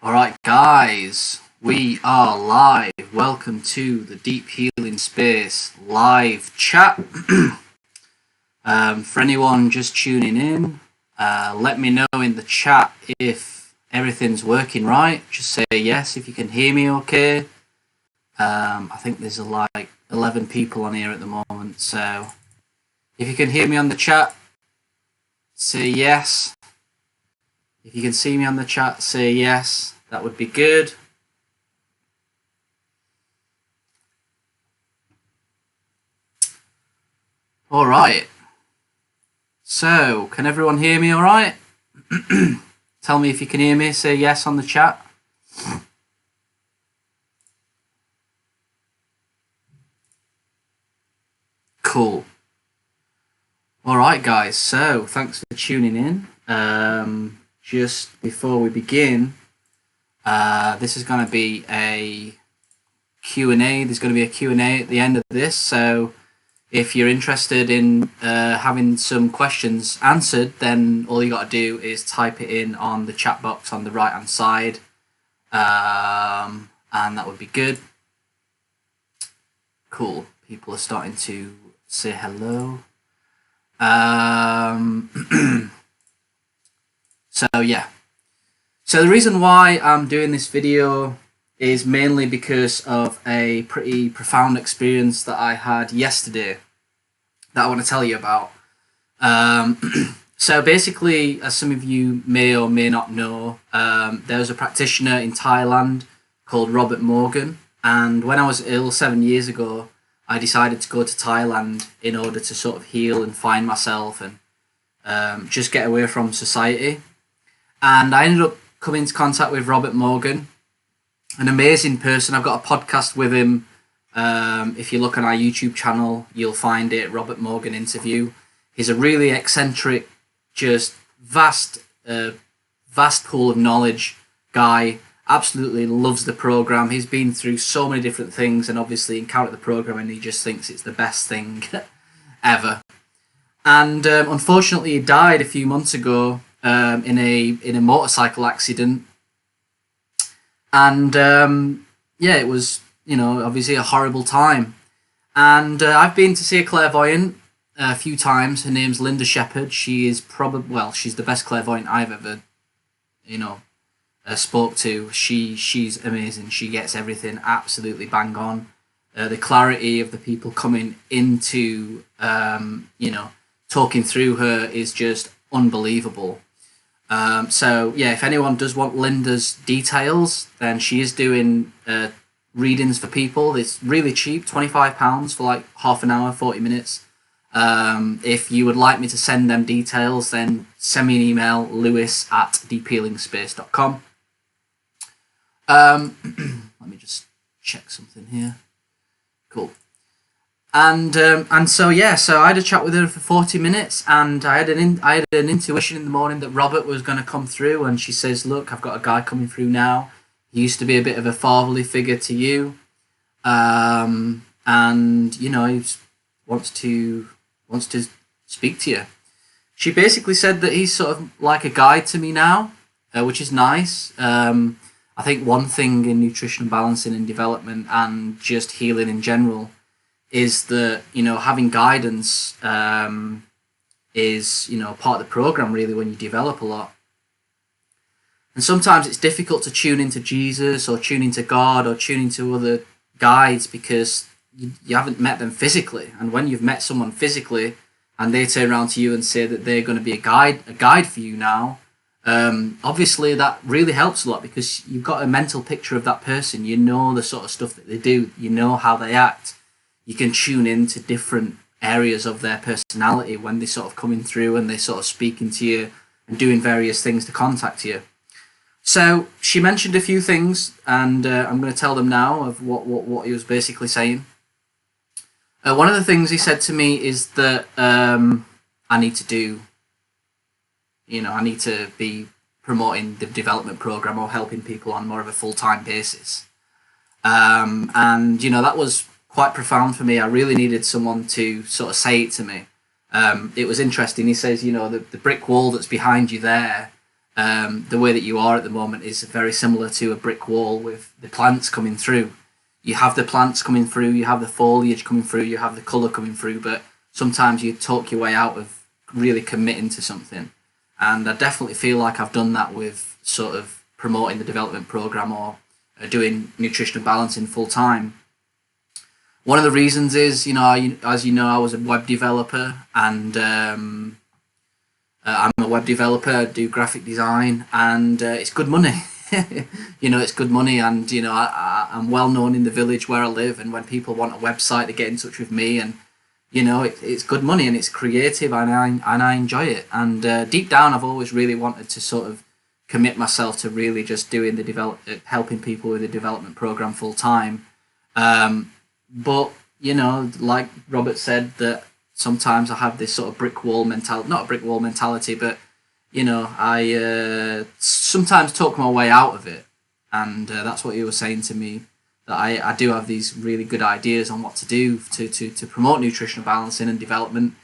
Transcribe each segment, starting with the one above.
Alright guys, we are live. Welcome to the Deep Healing Space live chat. For anyone just tuning in, let me know in the chat if everything's working right. Just say yes if you can hear me okay. I think there's like 11 people on here at the moment, so if you can hear me on the chat, say yes. If you can see me on the chat, say yes. That would be good. All right. So, can everyone hear me all right? Tell me if you can hear me. Say yes on the chat. Cool. All right, guys. So, thanks for tuning in. Just before we begin, this is going to be a Q&A. There's going to be a Q&A at the end of this. So if you're interested in having some questions answered, then all you got to do is type it in on the chat box on the right hand side. And that would be good. Cool. People are starting to say hello. So yeah, so the reason why I'm doing this video is mainly because of a pretty profound experience that I had yesterday that I want to tell you about. So basically, as some of you may or may not know, there was a practitioner in Thailand called Robert Morgan, and when I was ill 7 years ago, I decided to go to Thailand in order to sort of heal and find myself and just get away from society. And I ended up coming into contact with Robert Morgan, an amazing person. I've got a podcast with him. If you look on our YouTube channel, you'll find it, Robert Morgan interview. He's a really eccentric, just vast pool of knowledge guy. Absolutely loves the program. He's been through so many different things and obviously encountered the program and he just thinks it's the best thing ever. And unfortunately, he died a few months ago. In a motorcycle accident, and yeah, it was, you know, obviously a horrible time. And I've been to see a clairvoyant a few times. Her name's Linda Shepherd. She is she's the best clairvoyant I've ever, spoke to. She's amazing. She gets everything absolutely bang on. The clarity of the people coming into talking through her is just unbelievable. So yeah, if anyone does want Linda's details, then she is doing readings for people. It's really cheap, £25 for like half an hour, 40 minutes. If you would like me to send them details, then send me an email, lewis@deephealingspace.com. Let me just check something here. Cool. And so yeah, so I had a chat with her for 40 minutes, and I had an intuition in the morning that Robert was going to come through, and she says, "Look, I've got a guy coming through now. He used to be a bit of a fatherly figure to you, and he wants to speak to you." She basically said that he's sort of like a guide to me now, which is nice. I think one thing in nutritional balancing and development and just healing in general is that, having guidance is, part of the program really when you develop a lot. And sometimes it's difficult to tune into Jesus or tune into God or tune into other guides because you haven't met them physically. And when you've met someone physically and they turn around to you and say that they're going to be a guide for you now, obviously that really helps a lot because you've got a mental picture of that person. You know the sort of stuff that they do. You know how they act. You can tune into different areas of their personality when they're sort of coming through and they're sort of speaking to you and doing various things to contact you. So she mentioned a few things, and I'm going to tell them now of what he was basically saying. One of the things he said to me is that I need to be promoting the development program or helping people on more of a full-time basis. And that was quite profound for me. I really needed someone to sort of say it to me. It was interesting. He says, the brick wall that's behind you there, the way that you are at the moment is very similar to a brick wall with the plants coming through. You have the plants coming through, you have the foliage coming through, you have the colour coming through, but sometimes you talk your way out of really committing to something. And I definitely feel like I've done that with sort of promoting the development program or doing nutritional balancing full time. One of the reasons is, as you know, I was a web developer, and I'm a web developer, do graphic design, and it's good money. It's good money, and I'm well known in the village where I live, and when people want a website, they get in touch with me, and it's good money, and it's creative, and I enjoy it. And deep down, I've always really wanted to sort of commit myself to really just doing helping people with the development program full time. But like Robert said, that sometimes I have this sort of brick wall mentality, not a brick wall mentality, but I sometimes talk my way out of it, and that's what you were saying to me, that I do have these really good ideas on what to do to promote nutritional balancing and development,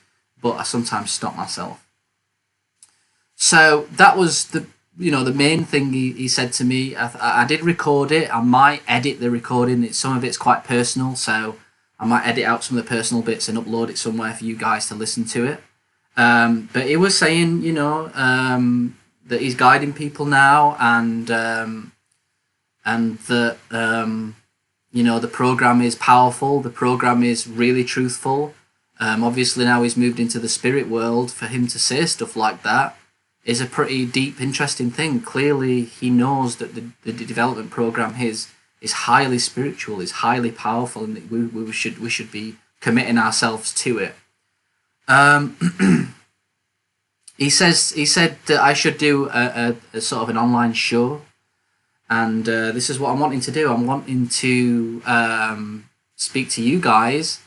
but I sometimes stop myself. So that was the main thing he said to me. I did record it. I might edit the recording. Some of it's quite personal, so I might edit out some of the personal bits and upload it somewhere for you guys to listen to it. But he was saying, that he's guiding people now, and that the program is powerful. The program is really truthful. Obviously now he's moved into the spirit world. For him to say stuff like that is a pretty deep, interesting thing. Clearly, he knows that the development program is highly spiritual, is highly powerful, and that we should be committing ourselves to it. He said that I should do a sort of an online show, and this is what I'm wanting to do. I'm wanting to speak to you guys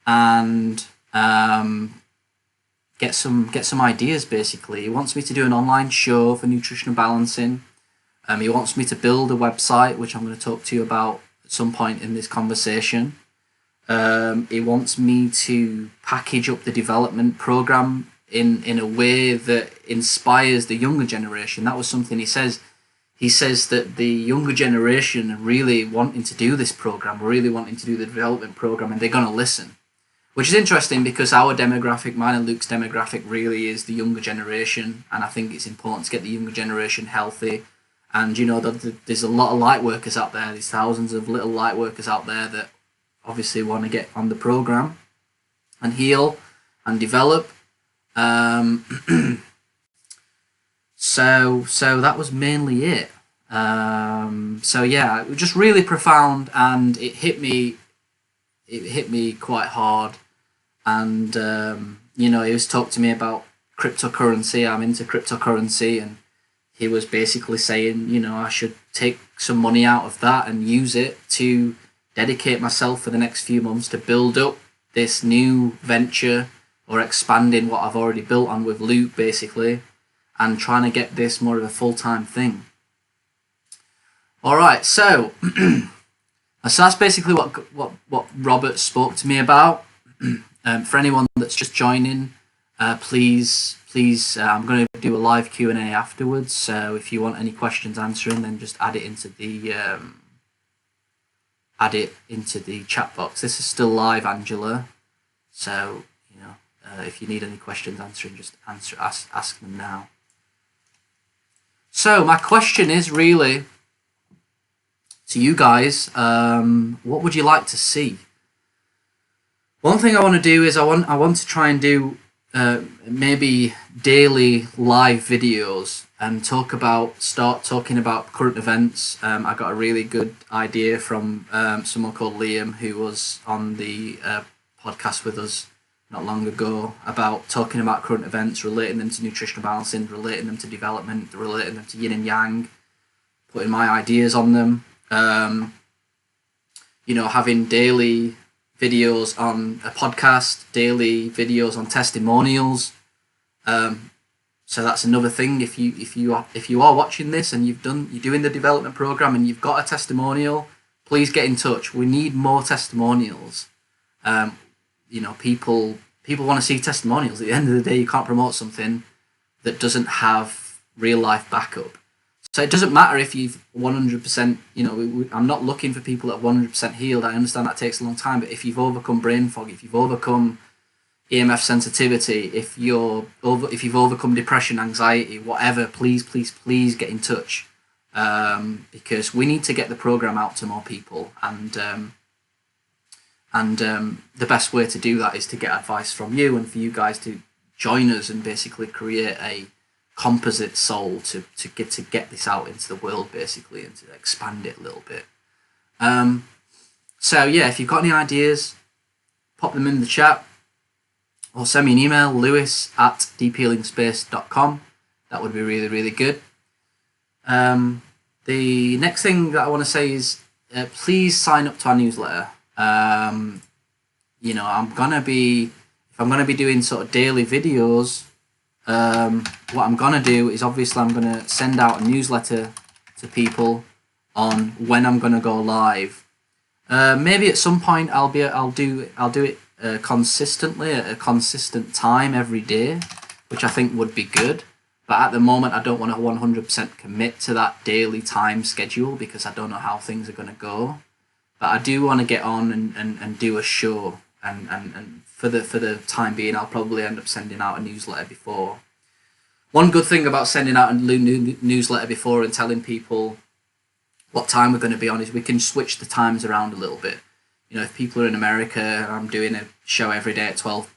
and get some ideas. Basically, he wants me to do an online show for nutritional balancing. He wants me to build a website, which I'm going to talk to you about at some point in this conversation. He wants me to package up the development program in a way that inspires the younger generation. That was something he says. He says that the younger generation are really wanting to do this program, really wanting to do the development program, and they're going to listen. Which is interesting, because our demographic, mine and Luke's demographic, really is the younger generation, and I think it's important to get the younger generation healthy. And there's a lot of light workers out there. There's thousands of little light workers out there that obviously want to get on the program and heal and develop. So that was mainly it. So yeah, it was just really profound, and it hit me quite hard. And he was talking to me about cryptocurrency. I'm into cryptocurrency, and he was basically saying, I should take some money out of that and use it to dedicate myself for the next few months to build up this new venture, or expanding what I've already built on with Luke, basically, and trying to get this more of a full-time thing. All right, so that's basically what Robert spoke to me about. For anyone that's just joining, please, I'm going to do a live Q&A afterwards. So if you want any questions answering, then just add it into the chat box. This is still live, Angela. So if you need any questions answering, just ask them now. So my question is really to you guys, what would you like to see? One thing I want to do is I want to try and do maybe daily live videos and start talking about current events. I got a really good idea from someone called Liam, who was on the podcast with us not long ago, about talking about current events, relating them to nutritional balancing, relating them to development, relating them to yin and yang, putting my ideas on them. Having daily videos on a podcast, daily videos on testimonials. So that's another thing. If you are watching this and you're doing the development program and you've got a testimonial, please get in touch. We need more testimonials. People want to see testimonials. At the end of the day, you can't promote something that doesn't have real life backup. So it doesn't matter if you've 100%, you know, I'm not looking for people that are 100% healed. I understand that takes a long time, but if you've overcome brain fog, if you've overcome EMF sensitivity, if you've overcome depression, anxiety, whatever, please get in touch, because we need to get the program out to more people, and the best way to do that is to get advice from you and for you guys to join us and basically create a composite soul to get this out into the world, basically, and to expand it a little bit. So yeah, if you've got any ideas, pop them in the chat or send me an email, lewis@deephealingspace.com. That would be really, really good. The next thing that I want to say is please sign up to our newsletter. You know, if I'm gonna be doing sort of daily videos, what I'm gonna do is obviously I'm gonna send out a newsletter to people on when I'm gonna go live. Maybe at some point I'll do it consistently at a consistent time every day, which I think would be good. But at the moment, I don't want to 100% commit to that daily time schedule because I don't know how things are going to go. But I do want to get on and do a show, and for the time being, I'll probably end up sending out a newsletter before. One good thing about sending out a newsletter before and telling people what time we're going to be on is we can switch the times around a little bit. You know, if people are in America and I'm doing a show every day at 12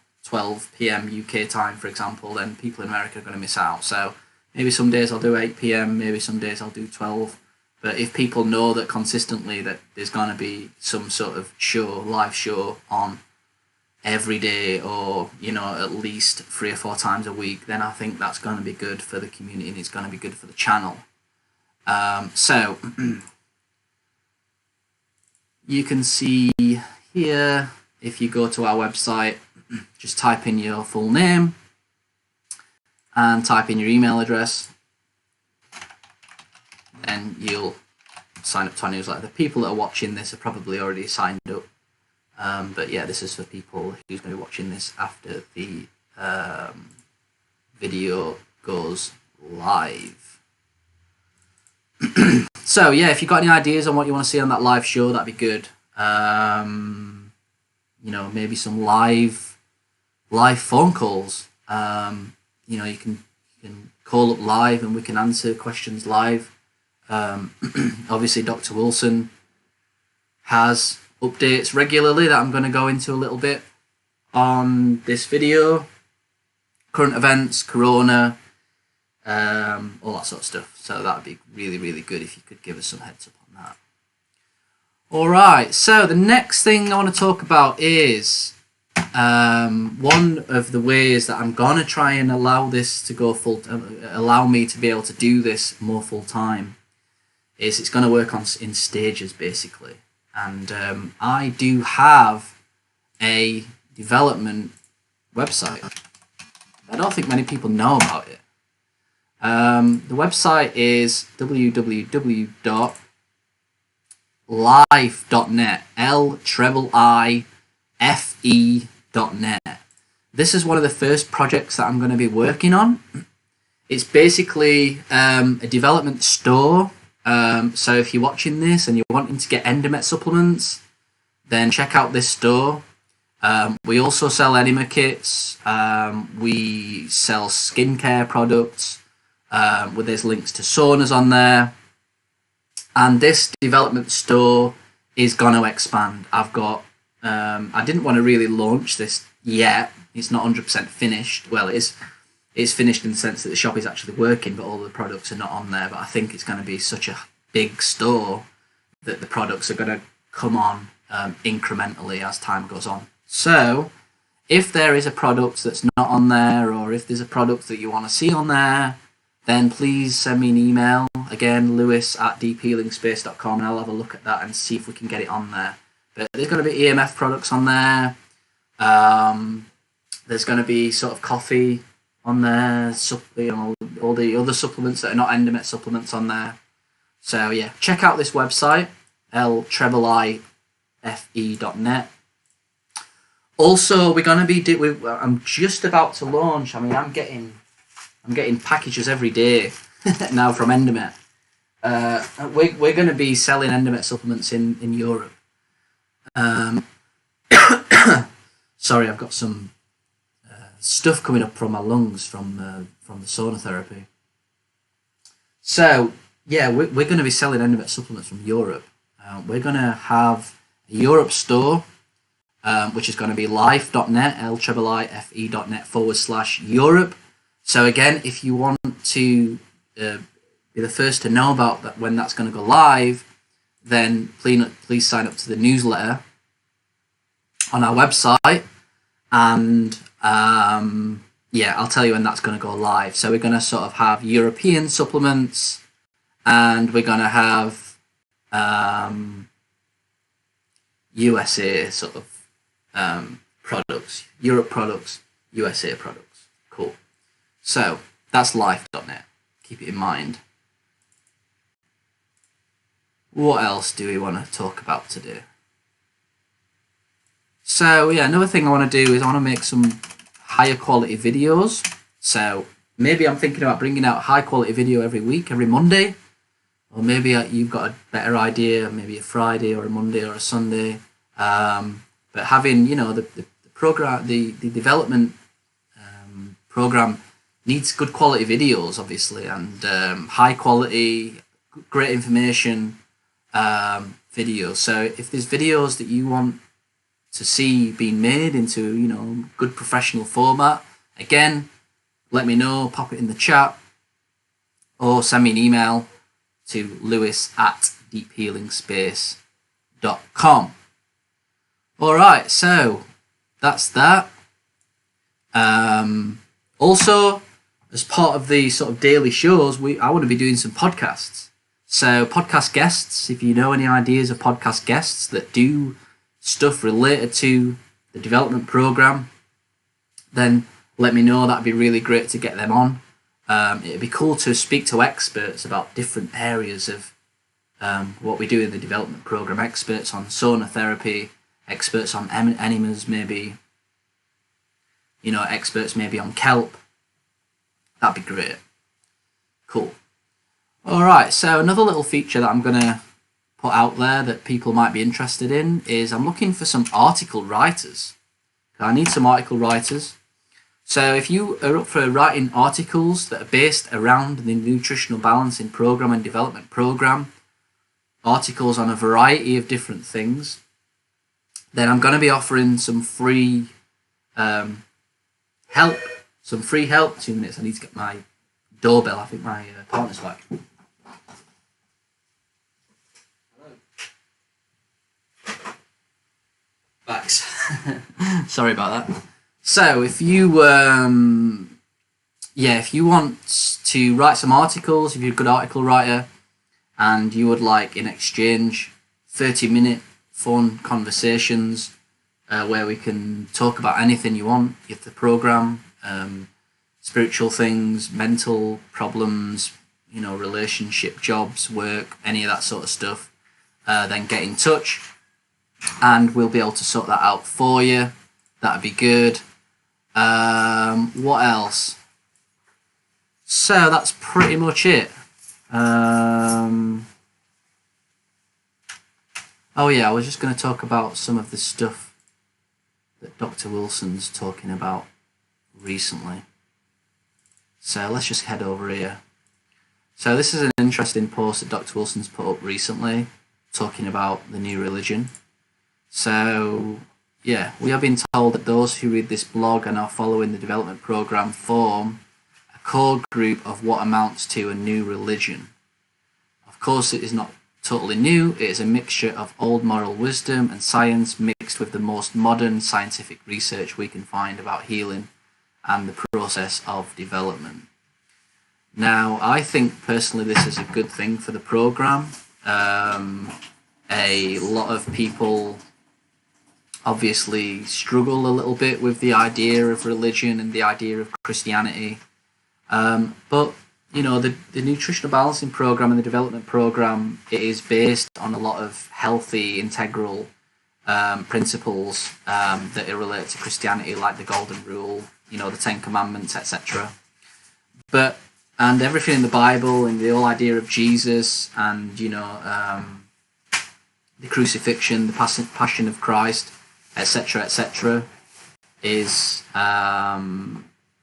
p.m. UK time, for example, then people in America are going to miss out. So maybe some days I'll do 8 p.m, maybe some days I'll do 12. But if people know that consistently that there's going to be some sort of live show on every day, or, you know, at least 3 or 4 times a week, then I think that's going to be good for the community and it's going to be good for the channel. So you can see here, if you go to our website, just type in your full name and type in your email address, and you'll sign up to our newsletter. The people that are watching this are probably already signed up, but yeah, this is for people who's going to be watching this after the video goes live. So yeah, if you've got any ideas on what you want to see on that live show, that'd be good. You know, maybe some live phone calls. You know, you can call up live and we can answer questions live. Obviously, Dr. Wilson has updates regularly that I'm going to go into a little bit on this video. Current events, Corona, all that sort of stuff. So that would be really, really good if you could give us some heads up on that. All right, so the next thing I want to talk about is one of the ways that I'm going to try and allow this to go allow me to be able to do this more full time, is it's going to work in stages, basically. And I do have a development website. I don't think many people know about it. The website is www.life.net, Life.net. This is one of the first projects that I'm going to be working on. It's basically a development store. So if you're watching this and you're wanting to get Endomet supplements, then check out this store. We also sell enema kits. We sell skincare products. Where there's links to saunas on there. And this development store is going to expand. I've got, I didn't want to really launch this yet. It's not 100% finished. Well, it's finished in the sense that the shop is actually working, but all the products are not on there. But I think it's going to be such a big store that the products are going to come on incrementally as time goes on. So if there is a product that's not on there, or if there's a product that you want to see on there, then please send me an email. Again, lewis@deephealingspace.com, and I'll have a look at that and see if we can get it on there. But there's going to be EMF products on there. There's going to be sort of coffee on there, you know, all the other supplements that are not Endomet supplements on there. So yeah, check out this website, Life.net. Also, we're going to be I'm just about to launch. I mean, I'm getting packages every day now from Endomet. We're going to be selling Endomet supplements in Europe. Sorry, I've got some stuff coming up from my lungs from the sauna therapy. So yeah, we're going to be selling Endomet supplements from Europe. We're going to have a Europe store, which is going to be life.net, liife.net/Europe. So again, if you want to be the first to know about that when that's going to go live, then please sign up to the newsletter on our website, and yeah, I'll tell you when that's going to go live. So we're going to sort of have European supplements, and we're going to have USA sort of products, Europe products, USA products. Cool. So that's life.net. Keep it in mind. What else do we want to talk about today? So yeah, another thing I want to do is I want to make some higher quality videos. So maybe I'm thinking about bringing out a high quality video every week, every Monday, or maybe you've got a better idea, maybe a Friday or a Monday or a Sunday. But having, you know, the program, the development program needs good quality videos, obviously, and high quality, great information videos. So if there's videos that you want to see being made into, you know, good professional format, again, let me know, pop it in the chat, or send me an email to lewis@deephealingspace.com. All right, so that's that. Also, as part of the sort of daily shows, I want to be doing some podcasts. So podcast guests, if you know any ideas of podcast guests that do stuff related to the development program, then let me know. That'd be really great to get them on. It'd be cool to speak to experts about different areas of what we do in the development program. Experts on sauna therapy, experts on enemas, maybe, you know, experts maybe on kelp. That'd be great. Cool. All right, so another little feature that I'm going to put out there that people might be interested in is I'm looking for some article writers. I need some article writers. So if you are up for writing articles that are based around the nutritional balancing program and development program, articles on a variety of different things, then I'm going to be offering some free help. 2 minutes, I need to get my doorbell. I think my partner's back. Backs. Sorry about that. So if you if you want to write some articles, if you're a good article writer, and you would like in exchange 30-minute fun conversations where we can talk about anything you want, if the program, spiritual things, mental problems, you know, relationship, jobs, work, any of that sort of stuff, then get in touch and we'll be able to sort that out for you. That'd be good. What else? So that's pretty much it. Oh yeah, I was just going to talk about some of the stuff that Dr. Wilson's talking about recently. So let's just head over here. So this is an interesting post that Dr. Wilson's put up recently, talking about the new religion. So yeah, we have been told that those who read this blog and are following the development program form a core group of what amounts to a new religion. Of course, it is not totally new. It is a mixture of old moral wisdom and science mixed with the most modern scientific research we can find about healing and the process of development. Now, I think personally this is a good thing for the program. A lot of people obviously struggle a little bit with the idea of religion and the idea of Christianity. But you know, the nutritional balancing program and the development program, it is based on a lot of healthy, integral principles that are related to Christianity, like the Golden Rule, you know, the Ten Commandments, etc. But and everything in the Bible and the whole idea of Jesus and, you know, the crucifixion, the passion of Christ, etc., etc., is,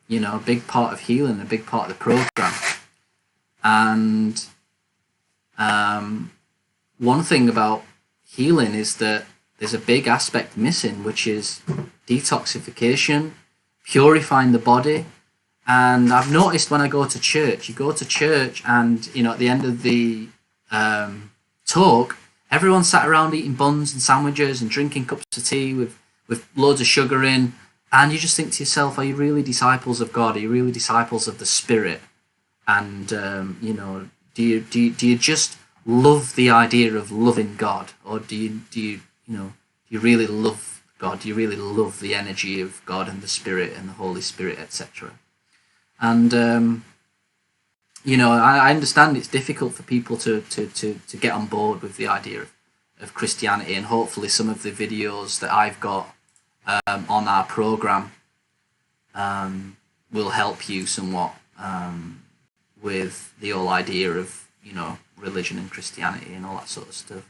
you know, a big part of healing, a big part of the program. And one thing about healing is that there's a big aspect missing, which is detoxification, purifying the body. And I've noticed when I go to church, you go to church and, you know, at the end of the talk, everyone sat around eating buns and sandwiches and drinking cups of tea with loads of sugar in. And you just think to yourself, are you really disciples of God? Are you really disciples of the Spirit? And, you know, do you just love the idea of loving God? Or do you really love God? Do you really love the energy of God and the Spirit and the Holy Spirit, etc.? And, you know, I understand it's difficult for people to get on board with the idea of Christianity, and hopefully some of the videos that I've got on our program will help you somewhat with the whole idea of, you know, religion and Christianity and all that sort of stuff.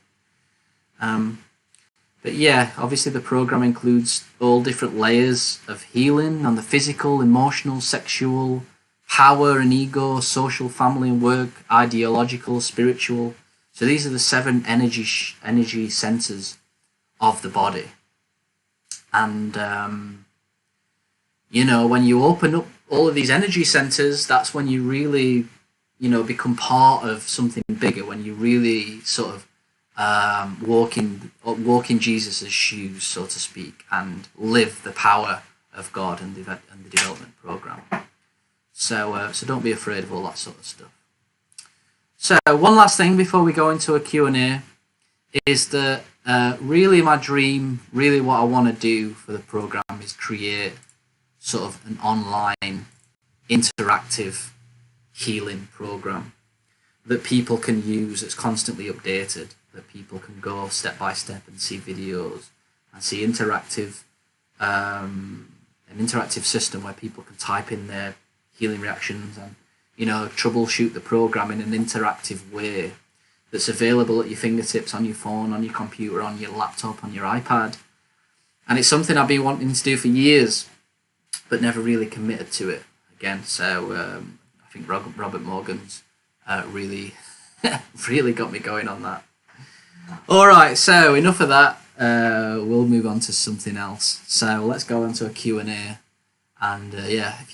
But yeah, obviously the program includes all different layers of healing on the physical, emotional, sexual, power and ego, social, family and work, ideological, spiritual. So these are the 7 energy centers of the body. And, you know, when you open up all of these energy centers, that's when you really, you know, become part of something bigger, when you really sort of walk in Jesus' shoes, so to speak, and live the power of God and the development program. So don't be afraid of all that sort of stuff. So one last thing before we go into a Q&A is that really my dream, really what I want to do for the program is create sort of an online interactive healing program that people can use, that's constantly updated, that people can go step by step and see videos and see an interactive system where people can type in their healing reactions and, you know, troubleshoot the program in an interactive way that's available at your fingertips, on your phone, on your computer, on your laptop, on your iPad. And it's something I've been wanting to do for years, but never really committed to it again. So I think Robert Morgan's really got me going on that. All right, so enough of that. We'll move on to something else. So let's go on to a Q&A. And yeah, if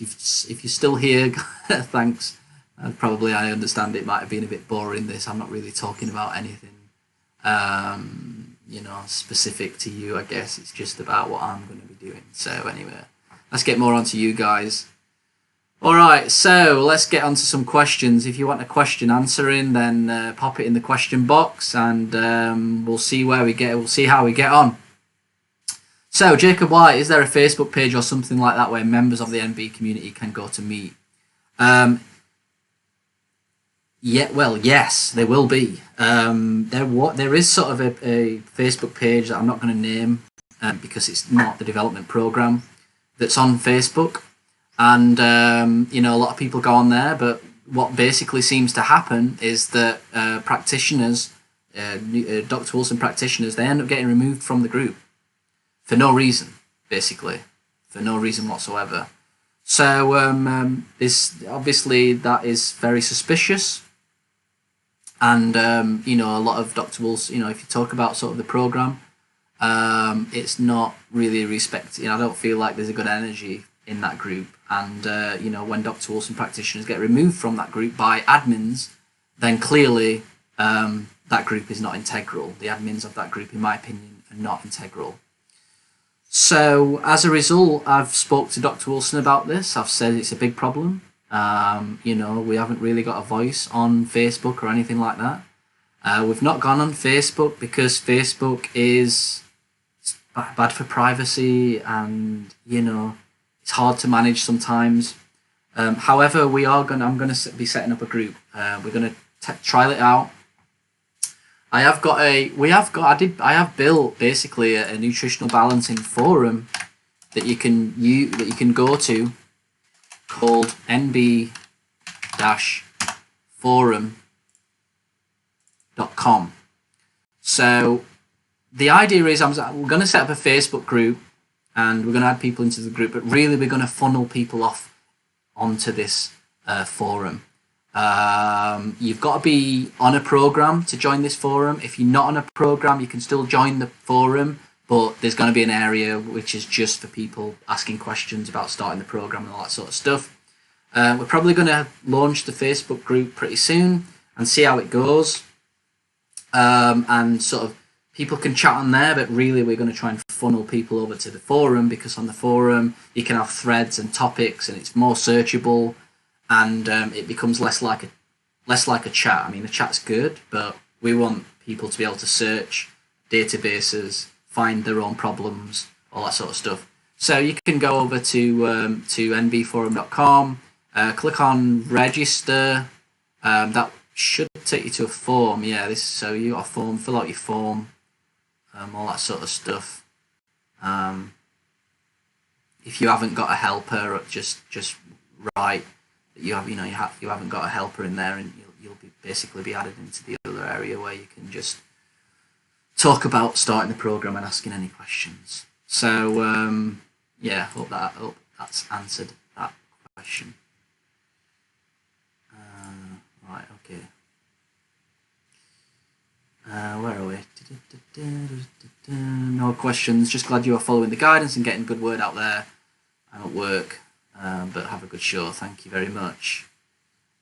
you're still here, thanks. Probably I understand it might have been a bit boring, this. I'm not really talking about anything, you know, specific to you, I guess. It's just about what I'm going to be doing. So anyway, let's get more onto you guys. All right, so let's get on to some questions. If you want a question answering, then pop it in the question box, and we'll see where we get. We'll see how we get on. So, Jacob White, is there a Facebook page or something like that where members of the NB community can go to meet? Yeah, well, yes, there will be. There is sort of a Facebook page that I'm not going to name because it's not the development program that's on Facebook. And, you know, a lot of people go on there, but what basically seems to happen is that practitioners, Dr. Wilson practitioners, they end up getting removed from the group for no reason, basically, for no reason whatsoever. So this obviously that is very suspicious. And, you know, a lot of Dr. Wilson, you know, if you talk about sort of the program, it's not really respected. You know, I don't feel like there's a good energy in that group. And, you know, when Dr. Wilson practitioners get removed from that group by admins, then clearly that group is not integral. The admins of that group, in my opinion, are not integral. So as a result, I've spoke to Dr. Wilson about this. I've said it's a big problem. You know, we haven't really got a voice on Facebook or anything like that. We've not gone on Facebook because Facebook is bad for privacy, and, you know, it's hard to manage sometimes. However, I'm going to be setting up a group. We're going to trial it out. I have built basically a nutritional balancing forum that you can go to, called NB nutritional-forum.com. So the idea is we're going to set up a Facebook group and we're going to add people into the group, but really we're going to funnel people off onto this forum. You've got to be on a program to join this forum. If you're not on a program, you can still join the forum, but there's going to be an area which is just for people asking questions about starting the program and all that sort of stuff. We're probably going to launch the Facebook group pretty soon and see how it goes. And sort of people can chat on there, but really we're going to try and funnel people over to the forum, because on the forum you can have threads and topics and it's more searchable, and it becomes less like a chat. I mean, the chat's good, but we want people to be able to search databases, find their own problems, all that sort of stuff. So you can go over to nbforum.com, click on register. That should take you to a form. Yeah, so you got a form, fill out your form, all that sort of stuff. If you haven't got a helper, just write that you haven't got a helper in there, and you'll basically be added into the other area where you can just talk about starting the program and asking any questions. So yeah, hope that's answered that question. Right, okay. Where are we? No questions. Just glad you are following the guidance and getting good word out there. I'm at work, but have a good show. Thank you very much.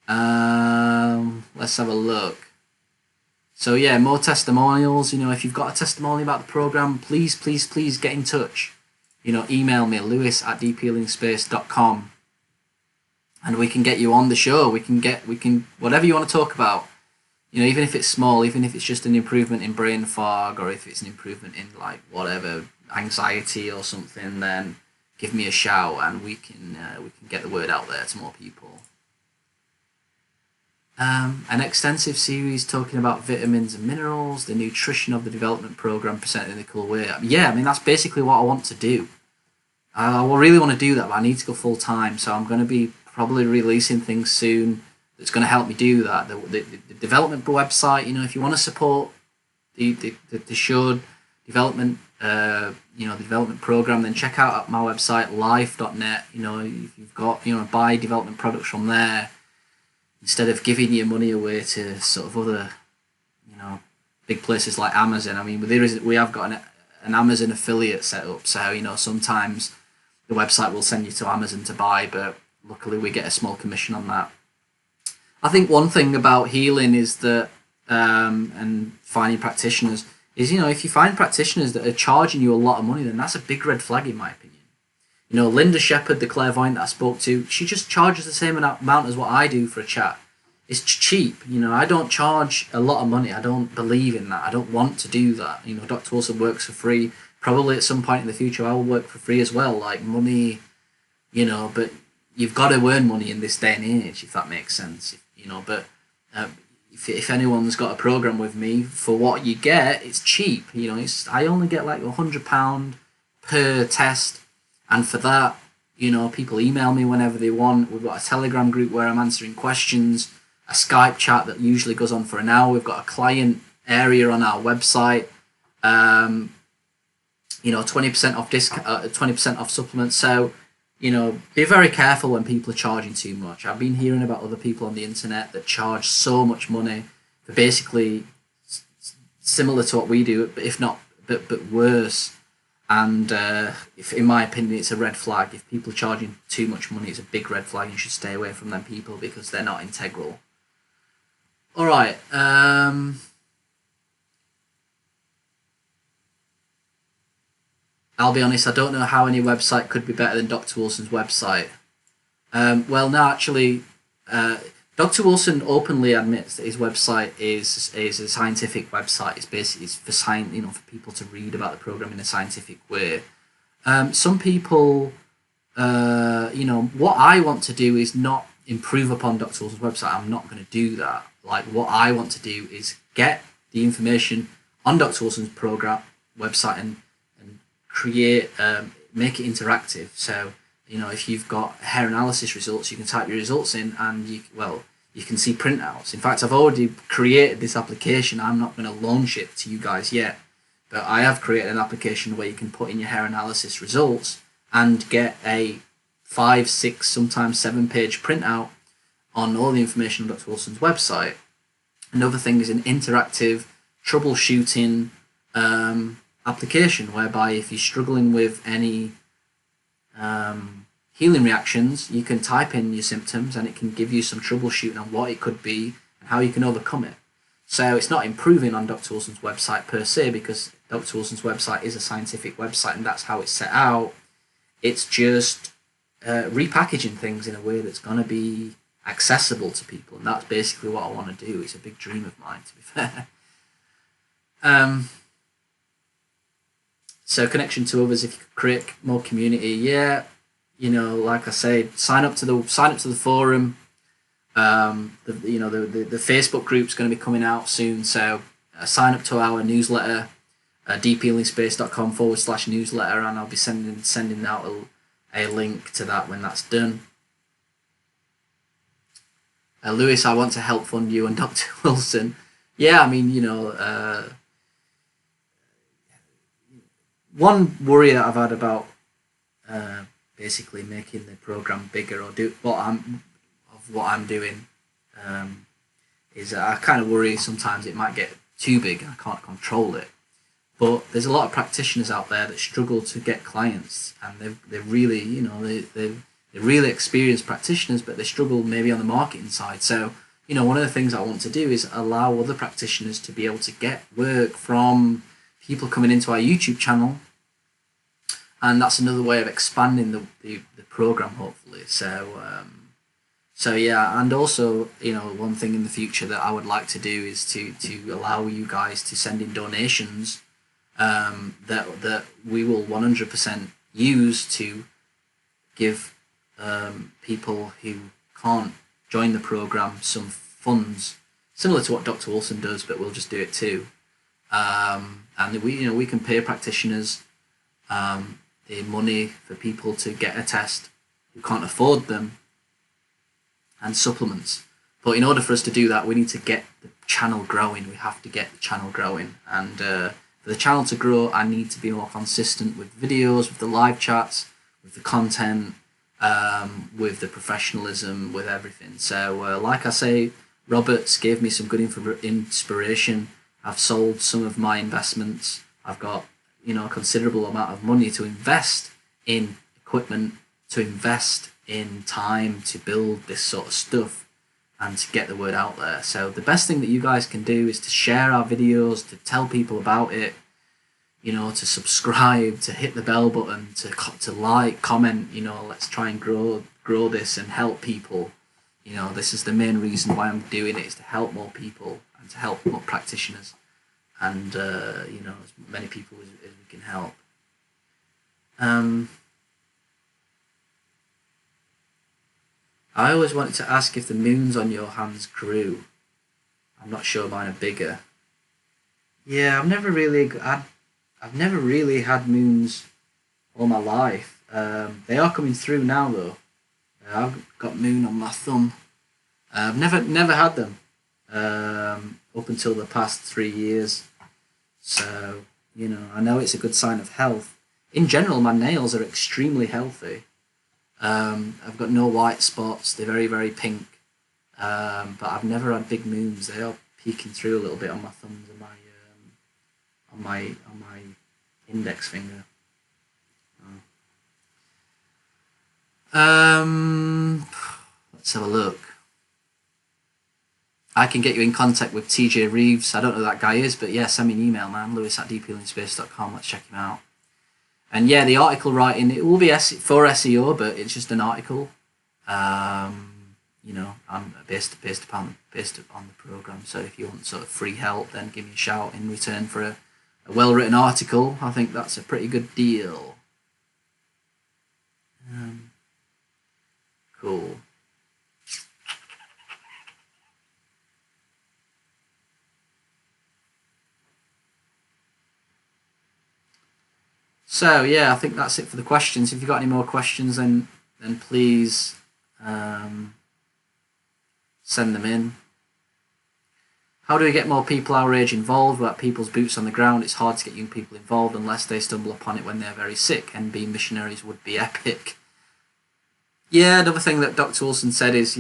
Let's have a look. So yeah, more testimonials. If you've got a testimonial about the program, please get in touch. Email me, lewis@deephealingspace.com, and we can get you on the show. We can whatever you want to talk about. Even if it's small, even if it's just an improvement in brain fog, or if it's an improvement in whatever anxiety or something, then give me a shout and we can get the word out there to more people. An extensive series talking about vitamins and minerals, the nutrition of the development program presented in a cool way. Yeah, I mean, that's basically what I want to do. I really want to do that, but I need to go full time, so I'm going to be probably releasing things soon that's going to help me do that. The development website, if you want to support the show development, the development program, then check out my website, life.net. If you've got, buy development products from there, instead of giving your money away to sort of other, big places like Amazon. I mean, we have got an Amazon affiliate set up, so, sometimes the website will send you to Amazon to buy, but luckily we get a small commission on that. I think one thing about healing is that, and finding practitioners, is, if you find practitioners that are charging you a lot of money, then that's a big red flag in my opinion. Linda Shepherd, the Clairvoyant that I spoke to, she just charges the same amount as what I do for a chat. It's cheap. I don't charge a lot of money. I don't believe in that. I don't want to do that. Dr. Wilson works for free. Probably at some point in the future I will work for free as well. Like money, but you've got to earn money in this day and age, if that makes sense. But if anyone's got a program with me, for what you get, it's cheap. I only get like £100 per test, and for that, people email me whenever they want. We've got a Telegram group where I'm answering questions, a Skype chat that usually goes on for an hour. We've got a client area on our website. 20% off 20% off supplements. So, be very careful when people are charging too much. I've been hearing about other people on the internet that charge so much money for basically similar to what we do, but if not, but worse. And if, in my opinion, it's a red flag. If people are charging too much money, it's a big red flag. You should stay away from them people because they're not integral. All right. I'll be honest, I don't know how any website could be better than Dr. Wilson's website. Well, no, actually, Dr. Wilson openly admits that his website is a scientific website. It's for for people to read about the program in a scientific way. Some people, what I want to do is not improve upon Dr. Wilson's website. I'm not going to do that. Like, what I want to do is get the information on Dr. Wilson's program website and create, make it interactive. So You know, if you've got hair analysis results, you can type your results in, and you can see printouts. In fact, I've already created this application. I'm not going to launch it to you guys yet, but I have created an application where you can put in your hair analysis results and get a 5, 6, sometimes 7-page printout on all the information on Dr. Wilson's website. Another thing is an interactive troubleshooting application, whereby if you're struggling with any healing reactions, you can type in your symptoms and it can give you some troubleshooting on what it could be and how you can overcome it. So it's not improving on Dr. Wilson's website per se, because Dr. Wilson's website is a scientific website and that's how it's set out. It's just repackaging things in a way that's going to be accessible to people, and that's basically what I want to do. It's a big dream of mine, to be fair. So connection to others, if you could create more community, yeah, you know, like I said, sign up to the forum. The Facebook group's going to be coming out soon, so sign up to our newsletter, deephealingspace.com/newsletter, and I'll be sending out a link to that when that's done. Lewis, I want to help fund you and Dr. Wilson. Yeah, I mean, you know, one worry that I've had about basically making the program bigger or do what I'm doing is that I kind of worry sometimes it might get too big and I can't control it. But there's a lot of practitioners out there that struggle to get clients, and they're really, you know, they're really experienced practitioners, but they struggle maybe on the marketing side. So, you know, one of the things I want to do is allow other practitioners to be able to get work from people coming into our YouTube channel, and that's another way of expanding the program, hopefully. So yeah, and also, you know, one thing in the future that I would like to do is to allow you guys to send in donations that we will 100% use to give people who can't join the program some funds, similar to what Dr. Wilson does, but we'll just do it too. And we can pay practitioners the money for people to get a test who can't afford them, and supplements. But in order for us to do that, we need to get the channel growing. We have to get the channel growing, and for the channel to grow, I need to be more consistent with videos, with the live chats, with the content, with the professionalism, with everything. So like I say, Roberts gave me some good inspiration. I've sold some of my investments. I've got, you know, a considerable amount of money to invest in equipment, to invest in time to build this sort of stuff and to get the word out there. So the best thing that you guys can do is to share our videos, to tell people about it, you know, to subscribe, to hit the bell button, to like, comment. You know, let's try and grow this and help people. You know, this is the main reason why I'm doing it, is to help more people and to help more practitioners, and you know, as many people as we can help. I always wanted to ask if the moons on your hands grew. I'm not sure mine are bigger. Yeah, I've never really had moons all my life. They are coming through now though. I've got moon on my thumb. I've never had them up until the past 3 years. So, you know, I know it's a good sign of health. In general, my nails are extremely healthy. I've got no white spots. They're very, very pink. But I've never had big moons. They are peeking through a little bit on my thumbs and on my index finger. Let's have a look. I can get you in contact with TJ Reeves. I don't know who that guy is, but yeah, send me an email, man. Lewis@deephealingspace.com. Let's check him out. And yeah, the article writing, it will be for SEO, but it's just an article. You know, I'm based upon the program. So if you want sort of free help, then give me a shout in return for a well-written article. I think that's a pretty good deal. Cool. So yeah, I think that's it for the questions. If you've got any more questions, then then please send them in. How do we get more people our age involved? Without people's boots on the ground, it's hard to get young people involved unless they stumble upon it when they're very sick, and being missionaries would be epic. Yeah, another thing that Dr. Wilson said is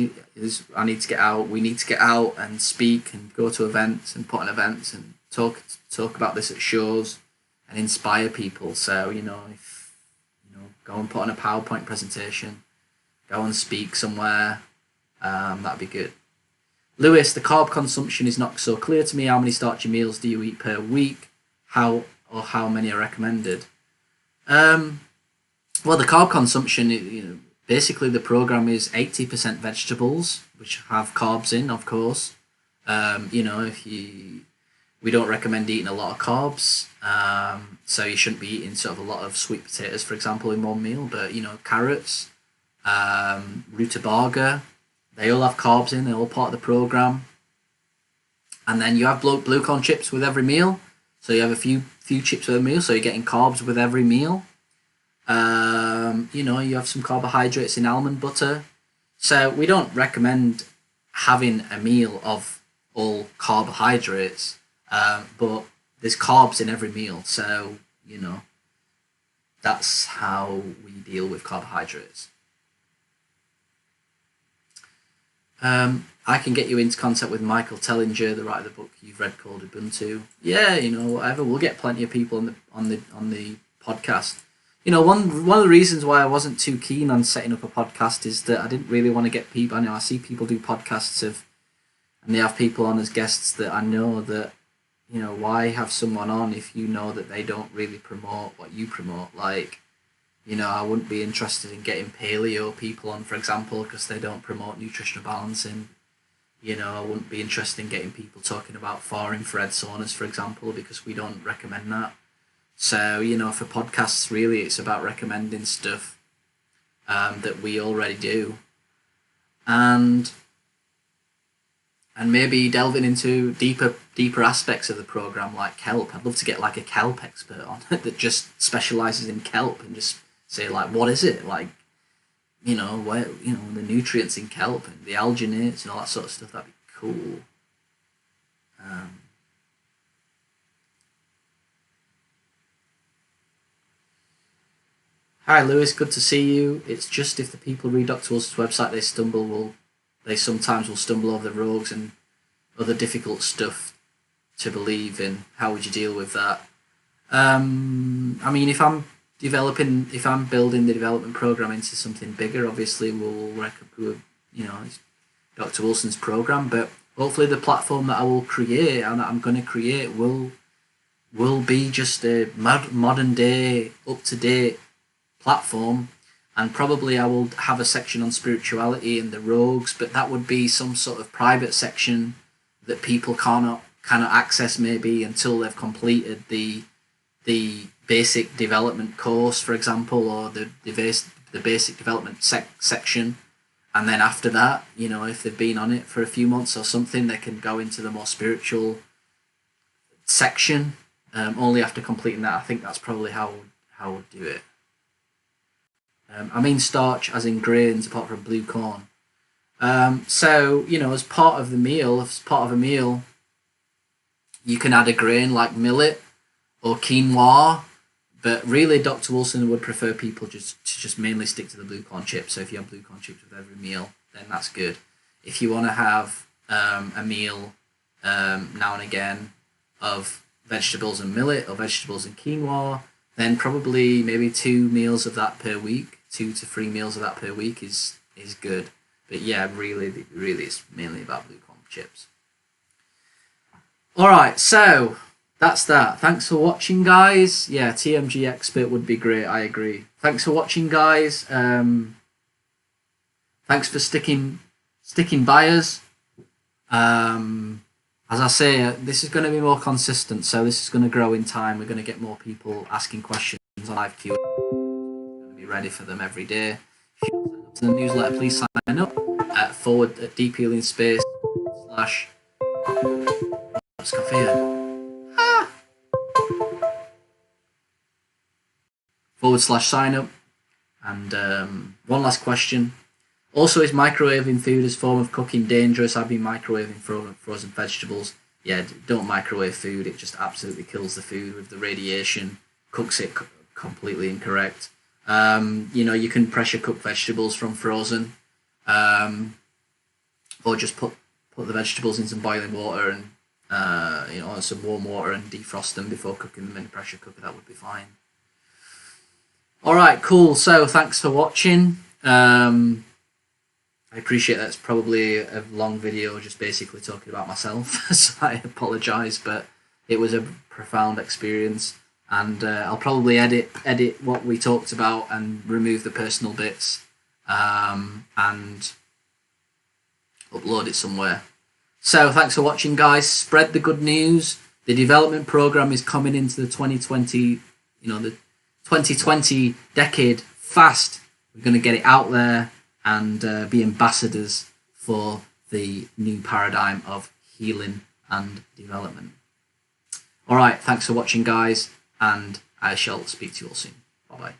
I need to get out, we need to get out and speak and go to events and put on events and talk about this at shows and inspire people. So, go and put on a PowerPoint presentation, go and speak somewhere, that'd be good. Lewis, the carb consumption is not so clear to me. How many starchy meals do you eat per week? How many are recommended? Well, the carb consumption, basically the program is 80% vegetables, which have carbs in, of course. We don't recommend eating a lot of carbs, so you shouldn't be eating sort of a lot of sweet potatoes, for example, in one meal. But carrots, rutabaga, they all have carbs in. They're all part of the program. And then you have blue corn chips with every meal, so you have a few chips with a meal, so you're getting carbs with every meal. You have some carbohydrates in almond butter. So we don't recommend having a meal of all carbohydrates, but there's carbs in every meal. So, that's how we deal with carbohydrates. I can get you into contact with Michael Tellinger, the writer of the book you've read called Ubuntu. Yeah, whatever. We'll get plenty of people on the podcast. One of the reasons why I wasn't too keen on setting up a podcast is that I didn't really want to get people. I see people do podcasts and they have people on as guests that I know that, why have someone on if you know that they don't really promote what you promote? Like, I wouldn't be interested in getting paleo people on, for example, because they don't promote nutritional balancing. I wouldn't be interested in getting people talking about far infrared saunas, for example, because we don't recommend that. So, for podcasts, really, it's about recommending stuff that we already do. And maybe delving into deeper aspects of the program, like kelp. I'd love to get like a kelp expert on that just specializes in kelp and just say, like, what is it? Like, where, the nutrients in kelp and the alginates and all that sort of stuff. That'd be cool. Hi Lewis, good to see you. It's just if the people read Dr. Wilson's website, they sometimes will stumble over the rogues and other difficult stuff to believe in. How would you deal with that? If I'm building the development program into something bigger, obviously it's Dr. Wilson's program, but hopefully the platform that I will create and that I'm going to create will be just a modern day, up to date platform, and probably I will have a section on spirituality and the rogues, but that would be some sort of private section that people cannot access maybe until they've completed the basic development course, for example, or the basic development section. And then after that, if they've been on it for a few months or something, they can go into the more spiritual section only after completing that. I think that's probably how I would do it. Starch as in grains apart from blue corn. So, as part of a meal, you can add a grain like millet or quinoa, but really Dr. Wilson would prefer people just mainly stick to the blue corn chips. So if you have blue corn chips with every meal, then that's good. If you want to have a meal now and again of vegetables and millet or vegetables and quinoa, then probably maybe 2 meals of that per week, 2 to 3 meals of that per week is good. But yeah, really it's mainly about blue corn chips. All right, so that's that. Thanks for watching, guys. Yeah, TMG expert would be great. I agree. Thanks for watching, guys. Thanks for sticking by us. As I say, this is going to be more consistent, so this is going to grow in time. We're going to get more people asking questions on live Q&A. We're going to be ready for them every day. If you want to sign up to the newsletter, please sign up at /deephealingspace/ /sign up. And one last question. Also, is microwaving food as form of cooking dangerous? I've been microwaving frozen vegetables. Yeah, don't microwave food. It just absolutely kills the food with the radiation. Cooks it completely incorrect. You can pressure cook vegetables from frozen, or just put the vegetables in some boiling water and some warm water and defrost them before cooking them in a pressure cooker. That would be fine. All right, cool. So thanks for watching. I appreciate that's probably a long video just basically talking about myself, so I apologise, but it was a profound experience, and I'll probably edit what we talked about and remove the personal bits, and upload it somewhere. So thanks for watching, guys. Spread the good news. The development program is coming into the 2020, the 2020 decade fast. We're going to get it out there and be ambassadors for the new paradigm of healing and development. All right, thanks for watching, guys, and I shall speak to you all soon. Bye-bye.